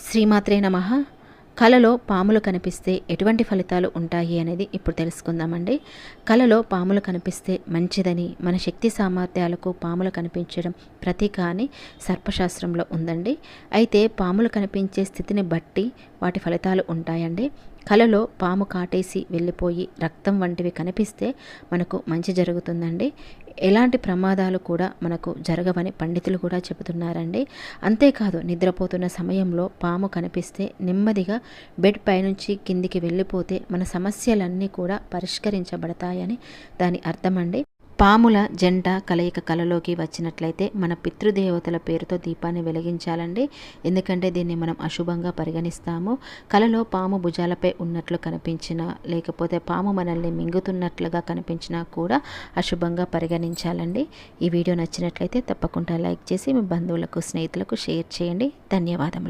శ్రీమాత్రే నమః. కలలో పాములు కనిపిస్తే ఎటువంటి ఫలితాలు ఉంటాయి అనేది ఇప్పుడు తెలుసుకుందామండి. కలలో పాములు కనిపిస్తే మంచిదని, మన శక్తి సామర్థ్యాలకు పాములు కనిపించడం ప్రతీక అని సర్పశాస్త్రంలో ఉందండి. అయితే పాములు కనిపించే స్థితిని బట్టి వాటి ఫలితాలు ఉంటాయండి. కలలో పాము కాటేసి వెళ్ళిపోయి రక్తం వంటివి కనిపిస్తే మనకు మంచి జరుగుతుందండి. ఎలాంటి ప్రమాదాలు కూడా మనకు జరగవని పండితులు కూడా చెబుతున్నారండి. అంతేకాదు, నిద్రపోతున్న సమయంలో పాము కనిపిస్తే నెమ్మదిగా బెడ్ పైనుంచి కిందికి వెళ్ళిపోతే మన సమస్యలన్నీ కూడా పరిష్కరించబడతాయని దాని అర్థమండి. పాముల జంట కలయిక కలలోకి వచ్చినట్లయితే మన పితృదేవతల పేరుతో దీపాన్ని వెలిగించాలండి. ఎందుకంటే దీన్ని మనం అశుభంగా పరిగణిస్తాము. కలలో పాము భుజాలపై ఉన్నట్లు కనిపించినా, లేకపోతే పాము మనల్ని మింగుతున్నట్లుగా కనిపించినా కూడా అశుభంగా పరిగణించాలండి. ఈ వీడియో నచ్చినట్లయితే తప్పకుండా లైక్ చేసి మీ బంధువులకు, స్నేహితులకు షేర్ చేయండి. ధన్యవాదములు.